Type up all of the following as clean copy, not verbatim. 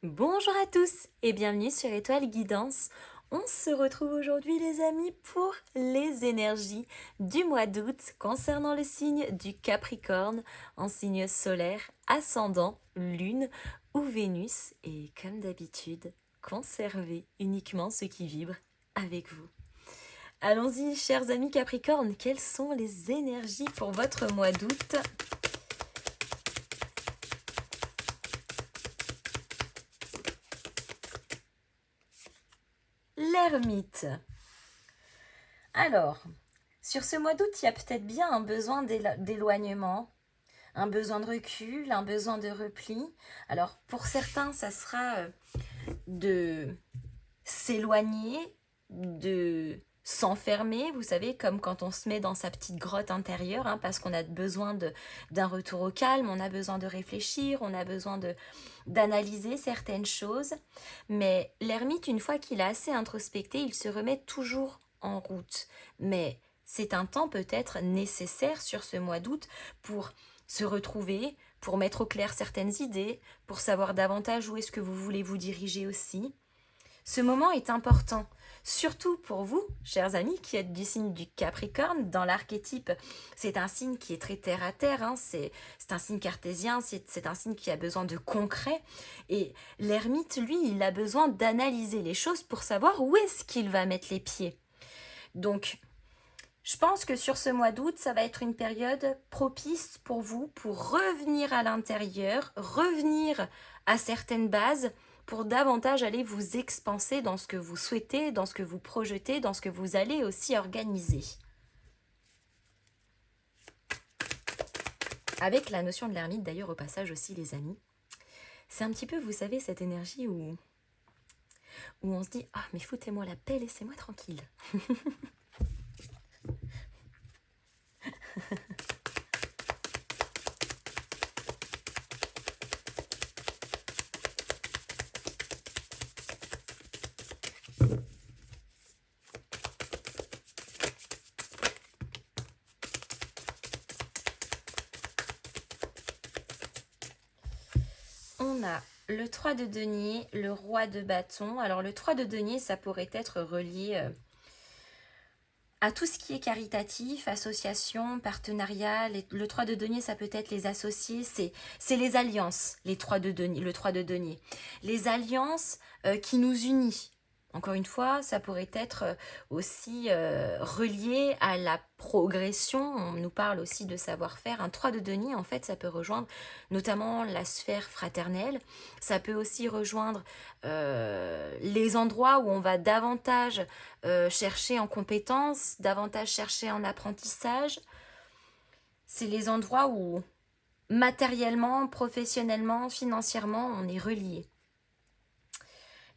Bonjour à tous et bienvenue sur Étoile Guidance. On se retrouve aujourd'hui les amis pour les énergies du mois d'août concernant le signe du Capricorne en signe solaire, ascendant, lune ou Vénus. Et comme d'habitude, conservez uniquement ce qui vibre avec vous. Allons-y chers amis Capricorne, quelles sont les énergies pour votre mois d'août ? L'ermite. Alors, sur ce mois d'août, il y a peut-être bien un besoin d'éloignement, un besoin de recul, un besoin de repli. Alors, pour certains, ça sera de s'éloigner, de s'enfermer, vous savez, comme quand on se met dans sa petite grotte intérieure, hein, parce qu'on a besoin d'un retour au calme, on a besoin de réfléchir, on a besoin d'analyser certaines choses. Mais l'ermite, une fois qu'il a assez introspecté, il se remet toujours en route. Mais c'est un temps peut-être nécessaire sur ce mois d'août pour se retrouver, pour mettre au clair certaines idées, pour savoir davantage où est-ce que vous voulez vous diriger aussi. Ce moment est important, surtout pour vous, chers amis, qui êtes du signe du Capricorne. Dans l'archétype, c'est un signe qui est très terre à terre, hein, c'est un signe cartésien, c'est un signe qui a besoin de concret. Et l'ermite, lui, il a besoin d'analyser les choses pour savoir où est-ce qu'il va mettre les pieds. Donc, je pense que sur ce mois d'août, ça va être une période propice pour vous pour revenir à l'intérieur, revenir à certaines bases pour davantage aller vous expanser dans ce que vous souhaitez, dans ce que vous projetez, dans ce que vous allez aussi organiser. Avec la notion de l'ermite d'ailleurs au passage aussi les amis, c'est un petit peu, vous savez, cette énergie où on se dit « Ah mais foutez-moi la paix, laissez-moi tranquille ». On a le 3 de denier, le roi de bâton. Alors le 3 de denier, ça pourrait être relié à tout ce qui est caritatif, association, partenariat. Le 3 de denier, ça peut être les associés, c'est les alliances, les 3 de denier, le 3 de denier. Les alliances qui nous unissent. Encore une fois, ça pourrait être aussi relié à la progression. On nous parle aussi de savoir-faire. Un 3 de denier, en fait, ça peut rejoindre notamment la sphère fraternelle. Ça peut aussi rejoindre les endroits où on va davantage chercher en compétences, davantage chercher en apprentissage. C'est les endroits où matériellement, professionnellement, financièrement, on est relié.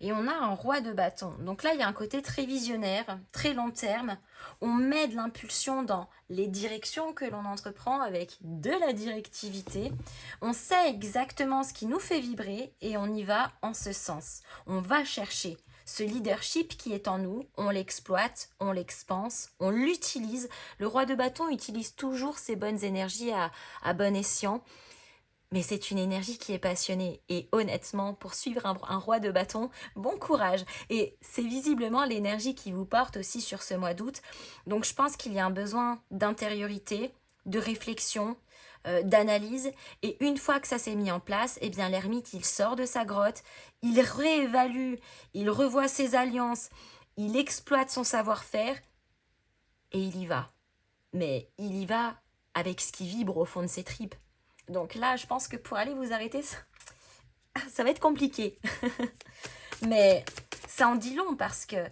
Et on a un roi de bâton. Donc là, il y a un côté très visionnaire, très long terme. On met de l'impulsion dans les directions que l'on entreprend avec de la directivité. On sait exactement ce qui nous fait vibrer et on y va en ce sens. On va chercher ce leadership qui est en nous, on l'exploite, on l'expanse, on l'utilise. Le roi de bâton utilise toujours ses bonnes énergies à bon escient. Mais c'est une énergie qui est passionnée. Et honnêtement, pour suivre un roi de bâton, bon courage. Et c'est visiblement l'énergie qui vous porte aussi sur ce mois d'août. Donc je pense qu'il y a un besoin d'intériorité, de réflexion, d'analyse. Et une fois que ça s'est mis en place, eh bien l'ermite, il sort de sa grotte, il réévalue, il revoit ses alliances, il exploite son savoir-faire et il y va. Mais il y va avec ce qui vibre au fond de ses tripes. Donc là, je pense que pour aller vous arrêter, ça va être compliqué. Mais ça en dit long parce que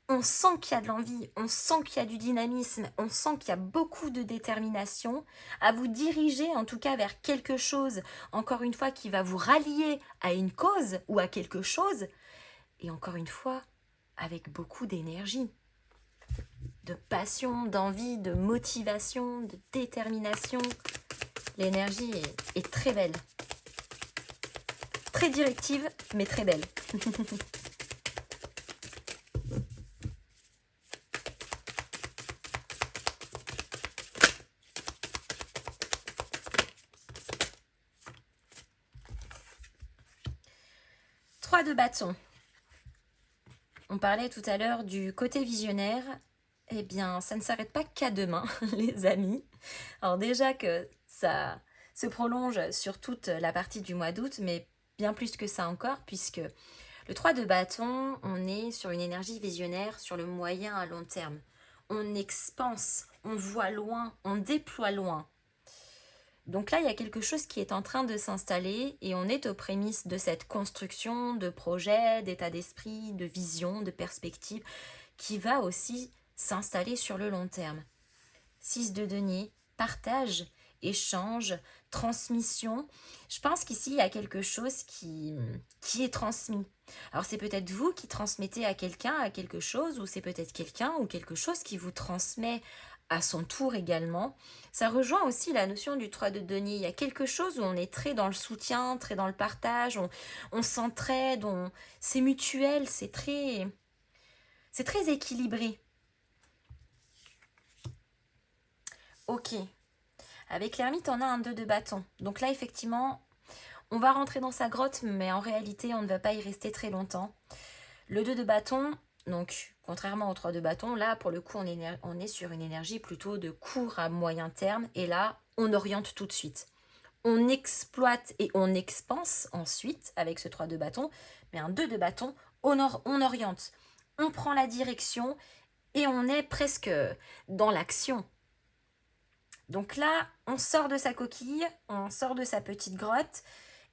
on sent qu'il y a de l'envie, on sent qu'il y a du dynamisme, on sent qu'il y a beaucoup de détermination à vous diriger en tout cas vers quelque chose, encore une fois, qui va vous rallier à une cause ou à quelque chose. Et encore une fois, avec beaucoup d'énergie, de passion, d'envie, de motivation, de détermination. L'énergie est très belle. Très directive, mais très belle. 3 de bâton. On parlait tout à l'heure du côté visionnaire. Eh bien, ça ne s'arrête pas qu'à demain, les amis. Alors déjà que ça se prolonge sur toute la partie du mois d'août, mais bien plus que ça encore, puisque le 3 de bâton, on est sur une énergie visionnaire sur le moyen à long terme. On expanse, on voit loin, on déploie loin. Donc là, il y a quelque chose qui est en train de s'installer et on est aux prémices de cette construction de projet, d'état d'esprit, de vision, de perspective qui va aussi s'installer sur le long terme. 6 de denier, partage, échange, transmission. Je pense qu'ici, il y a quelque chose qui est transmis. Alors, c'est peut-être vous qui transmettez à quelqu'un à quelque chose, ou c'est peut-être quelqu'un ou quelque chose qui vous transmet à son tour également. Ça rejoint aussi la notion du 3 de denier. Il y a quelque chose où on est très dans le soutien, très dans le partage, on s'entraide, c'est mutuel, c'est très équilibré. Ok. Avec l'ermite, on a un 2 de bâton. Donc là, effectivement, on va rentrer dans sa grotte, mais en réalité, on ne va pas y rester très longtemps. Le 2 de bâton, donc contrairement au 3 de bâton, là, pour le coup, on est sur une énergie plutôt de court à moyen terme. Et là, on oriente tout de suite. On exploite et on expanse ensuite avec ce 3 de bâton. Mais un 2 de bâton, on oriente. On prend la direction et on est presque dans l'action. Donc là, on sort de sa coquille, on sort de sa petite grotte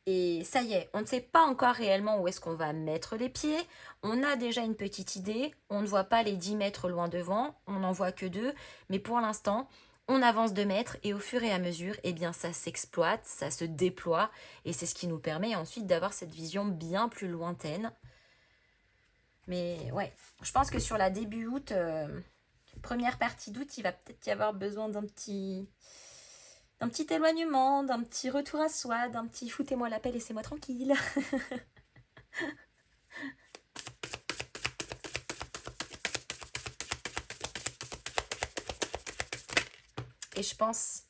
et ça y est, on ne sait pas encore réellement où est-ce qu'on va mettre les pieds. On a déjà une petite idée, on ne voit pas les 10 mètres loin devant, on n'en voit que 2, mais pour l'instant, on avance 2 mètres et au fur et à mesure, eh bien ça s'exploite, ça se déploie et c'est ce qui nous permet ensuite d'avoir cette vision bien plus lointaine. Mais ouais, je pense que sur la début août, première partie d'août, il va peut-être y avoir besoin d'un petit éloignement, d'un petit retour à soi, d'un petit foutez-moi la paix, laissez-moi tranquille. Et je pense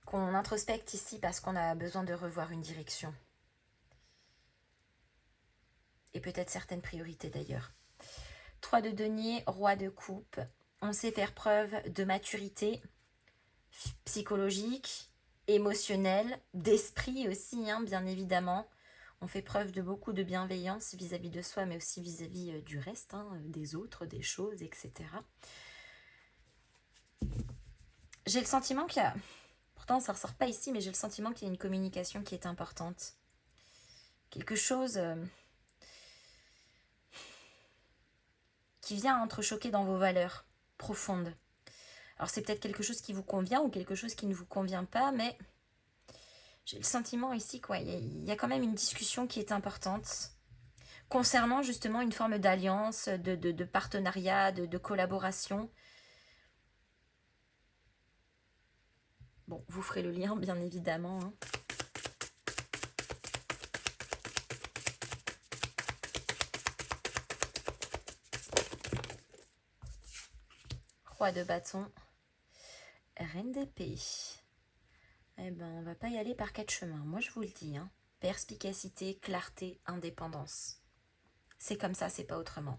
qu'on introspecte ici parce qu'on a besoin de revoir une direction. Et peut-être certaines priorités d'ailleurs. 3 de denier, roi de coupe. On sait faire preuve de maturité psychologique, émotionnelle, d'esprit aussi, hein, bien évidemment. On fait preuve de beaucoup de bienveillance vis-à-vis de soi, mais aussi vis-à-vis du reste, hein, des autres, des choses, etc. J'ai le sentiment qu'il y a... Pourtant, ça ne ressort pas ici, mais j'ai le sentiment qu'il y a une communication qui est importante. Quelque chose qui vient entrechoquer dans vos valeurs profondes. Alors, c'est peut-être quelque chose qui vous convient ou quelque chose qui ne vous convient pas, mais j'ai le sentiment ici qu'il y a quand même une discussion qui est importante concernant justement une forme d'alliance, de partenariat, de collaboration. Bon, vous ferez le lien, bien évidemment. Hein. Roi de bâton. Reine d'épée. Eh ben, on va pas y aller par 4 chemins. Moi, je vous le dis. Hein. Perspicacité, clarté, indépendance. C'est comme ça, c'est pas autrement.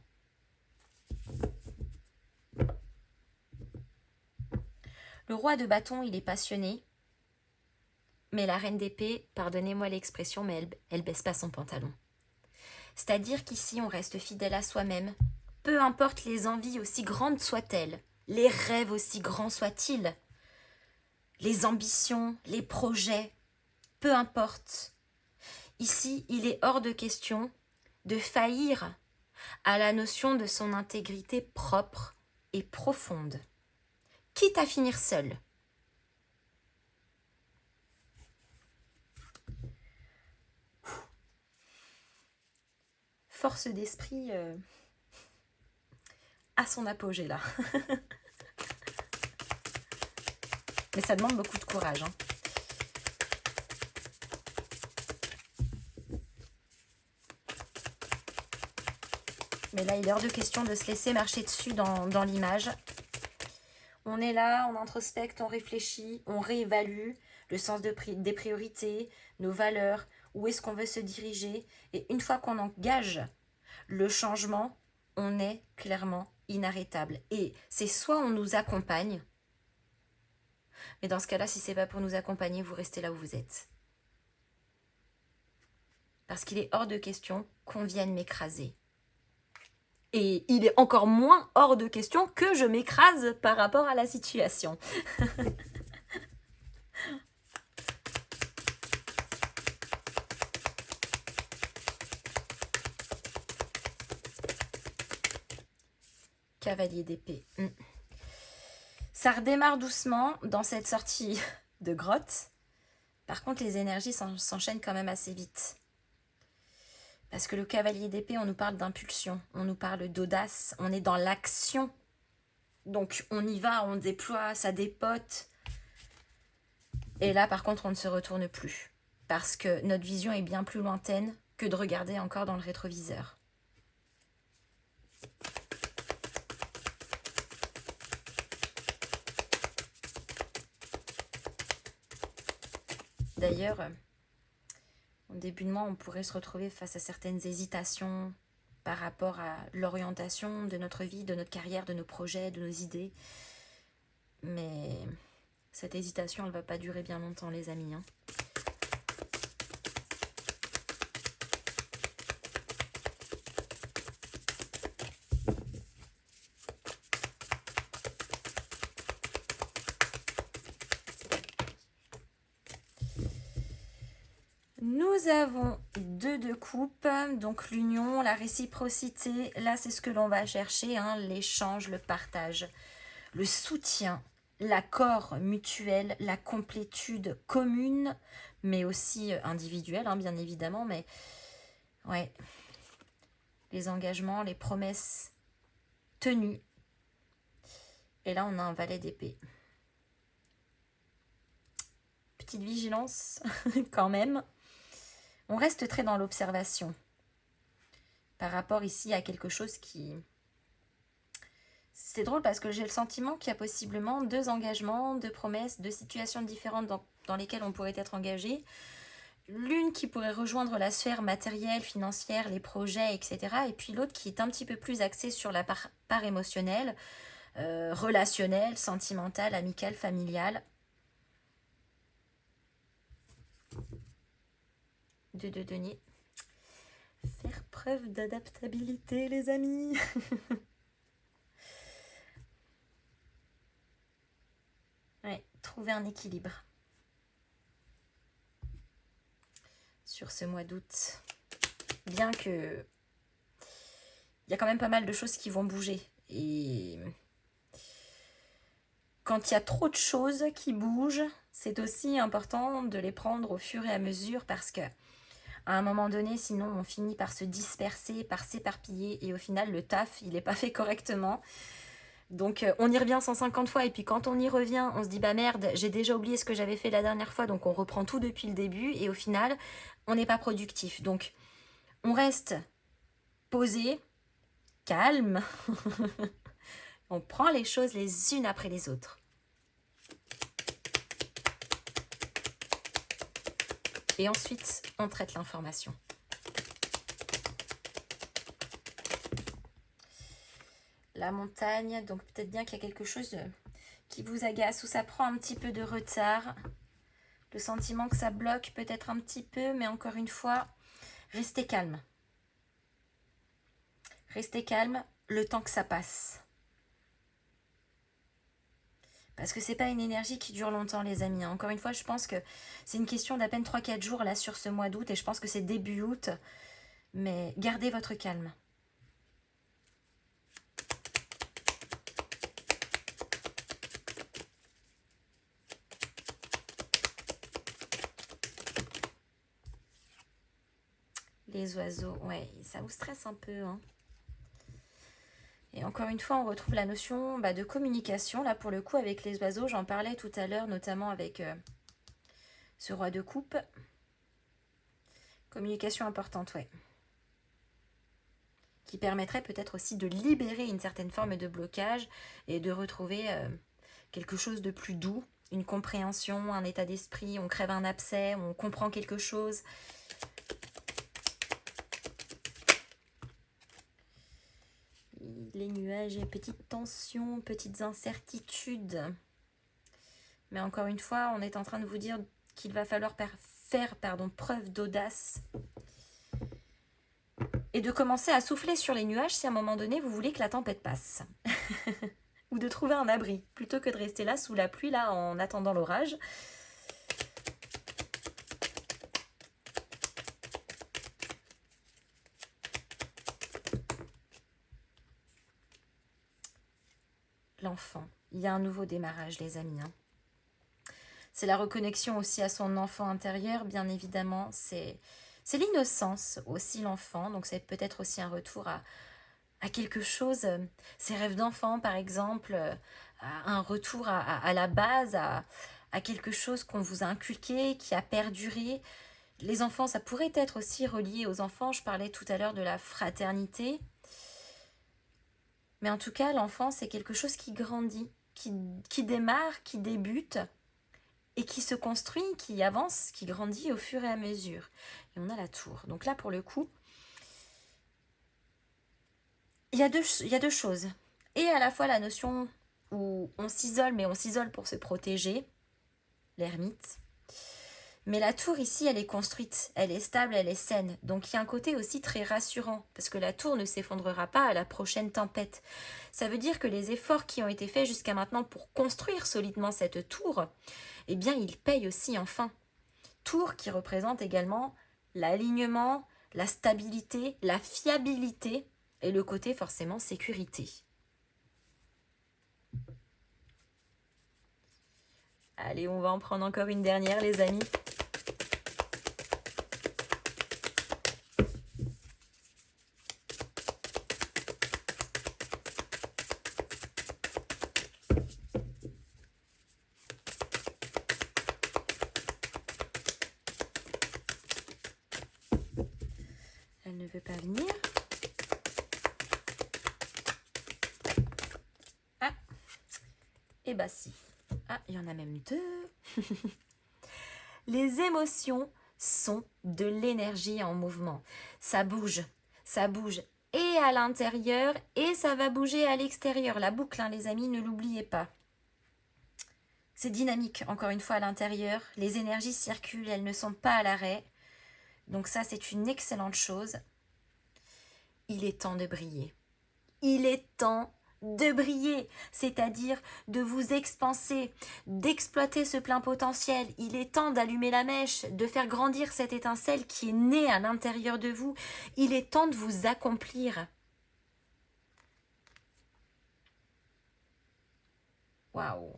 Le roi de bâton, il est passionné. Mais la reine d'épée, pardonnez-moi l'expression, mais elle baisse pas son pantalon. C'est-à-dire qu'ici, on reste fidèle à soi-même. Peu importe les envies aussi grandes soient-elles, les rêves aussi grands soient-ils, les ambitions, les projets, peu importe. Ici, il est hors de question de faillir à la notion de son intégrité propre et profonde, quitte à finir seul. Force d'esprit à son apogée là. Mais ça demande beaucoup de courage. Hein. Mais là, il est hors de question de se laisser marcher dessus dans l'image. On est là, on introspecte, on réfléchit, on réévalue le sens des priorités, nos valeurs, où est-ce qu'on veut se diriger. Et une fois qu'on engage le changement, on est clairement inarrêtable. Et c'est soit on nous accompagne, mais dans ce cas-là, si c'est pas pour nous accompagner, vous restez là où vous êtes. Parce qu'il est hors de question qu'on vienne m'écraser. Et il est encore moins hors de question que je m'écrase par rapport à la situation. Cavalier d'épée. Ça redémarre doucement dans cette sortie de grotte. Par contre, les énergies s'enchaînent quand même assez vite. Parce que le cavalier d'épée, on nous parle d'impulsion, on nous parle d'audace, on est dans l'action. Donc on y va, on déploie, ça dépote. Et là, par contre, on ne se retourne plus. Parce que notre vision est bien plus lointaine que de regarder encore dans le rétroviseur. D'ailleurs, au début de mois, on pourrait se retrouver face à certaines hésitations par rapport à l'orientation de notre vie, de notre carrière, de nos projets, de nos idées. Mais cette hésitation, elle ne va pas durer bien longtemps, les amis. Nous avons 2 de coupe, donc l'union, la réciprocité, là c'est ce que l'on va chercher, l'échange, le partage, le soutien, l'accord mutuel, la complétude commune, mais aussi individuelle, bien évidemment, mais ouais, les engagements, les promesses tenues. Et là on a un valet d'épée. Petite vigilance quand même. On reste très dans l'observation par rapport ici à quelque chose qui... C'est drôle parce que j'ai le sentiment qu'il y a possiblement 2 engagements, 2 promesses, 2 situations différentes dans lesquelles on pourrait être engagé. L'une qui pourrait rejoindre la sphère matérielle, financière, les projets, etc. Et puis l'autre qui est un petit peu plus axée sur la part émotionnelle, relationnelle, sentimentale, amicale, familiale. De denier. Faire preuve d'adaptabilité, les amis. Ouais, trouver un équilibre sur ce mois d'août. Bien que il y a quand même pas mal de choses qui vont bouger. Et quand il y a trop de choses qui bougent, c'est aussi important de les prendre au fur et à mesure parce que à un moment donné, sinon on finit par se disperser, par s'éparpiller et au final le taf, il n'est pas fait correctement. Donc on y revient 150 fois et puis quand on y revient, on se dit bah merde, j'ai déjà oublié ce que j'avais fait la dernière fois, donc on reprend tout depuis le début et au final, on n'est pas productif. Donc on reste posé, calme, on prend les choses les unes après les autres. Et ensuite, on traite l'information. La montagne, donc peut-être bien qu'il y a quelque chose qui vous agace ou ça prend un petit peu de retard. Le sentiment que ça bloque peut-être un petit peu, mais encore une fois, restez calme. Restez calme le temps que ça passe. Parce que c'est pas une énergie qui dure longtemps, les amis. Encore une fois, je pense que c'est une question d'à peine 3-4 jours là sur ce mois d'août. Et je pense que c'est début août. Mais gardez votre calme. Les oiseaux, ouais, ça vous stresse un peu. Et encore une fois, on retrouve la notion de communication. Là, pour le coup, avec les oiseaux, j'en parlais tout à l'heure, notamment avec ce roi de coupe. Communication importante, ouais. Qui permettrait peut-être aussi de libérer une certaine forme de blocage et de retrouver quelque chose de plus doux une compréhension, un état d'esprit, on crève un abcès, on comprend quelque chose. Les nuages et petites tensions, petites incertitudes. Mais encore une fois, on est en train de vous dire qu'il va falloir faire preuve d'audace et de commencer à souffler sur les nuages si à un moment donné vous voulez que la tempête passe. Ou de trouver un abri, plutôt que de rester là sous la pluie là en attendant l'orage. L'enfant, il y a un nouveau démarrage les amis. C'est la reconnexion aussi à son enfant intérieur, bien évidemment. C'est l'innocence aussi, l'enfant. Donc c'est peut-être aussi un retour à quelque chose, ses rêves d'enfant par exemple, un retour à la base, à quelque chose qu'on vous a inculqué, qui a perduré. Les enfants, ça pourrait être aussi relié aux enfants. Je parlais tout à l'heure de la fraternité. Mais en tout cas, l'enfant, c'est quelque chose qui grandit, qui démarre, qui débute, et qui se construit, qui avance, qui grandit au fur et à mesure. Et on a la tour. Donc là, pour le coup, il y a deux choses. Et à la fois la notion où on s'isole, mais on s'isole pour se protéger, l'ermite. Mais la tour ici, elle est construite, elle est stable, elle est saine. Donc il y a un côté aussi très rassurant, parce que la tour ne s'effondrera pas à la prochaine tempête. Ça veut dire que les efforts qui ont été faits jusqu'à maintenant pour construire solidement cette tour, eh bien, il paye aussi enfin. Tour qui représente également l'alignement, la stabilité, la fiabilité et le côté forcément sécurité. Allez, on va en prendre encore une dernière, les amis. Elle ne veut pas venir. Ah, et bah si. Ah, il y en a même deux. Les émotions sont de l'énergie en mouvement. Ça bouge et à l'intérieur et ça va bouger à l'extérieur. La boucle, hein, les amis, ne l'oubliez pas. C'est dynamique, encore une fois, à l'intérieur. Les énergies circulent, elles ne sont pas à l'arrêt. Donc ça, c'est une excellente chose. Il est temps de briller. Il est temps de briller, c'est-à-dire de vous expanser, d'exploiter ce plein potentiel. Il est temps d'allumer la mèche, de faire grandir cette étincelle qui est née à l'intérieur de vous. Il est temps de vous accomplir. Waouh!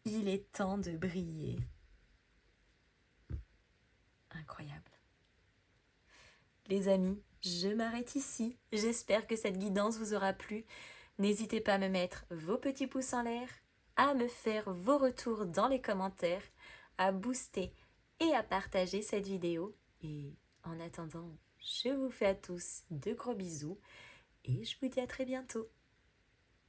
Il est temps de briller. Incroyable. Les amis, je m'arrête ici. J'espère que cette guidance vous aura plu. N'hésitez pas à me mettre vos petits pouces en l'air, à me faire vos retours dans les commentaires, à booster et à partager cette vidéo. Et en attendant, je vous fais à tous de gros bisous et je vous dis à très bientôt.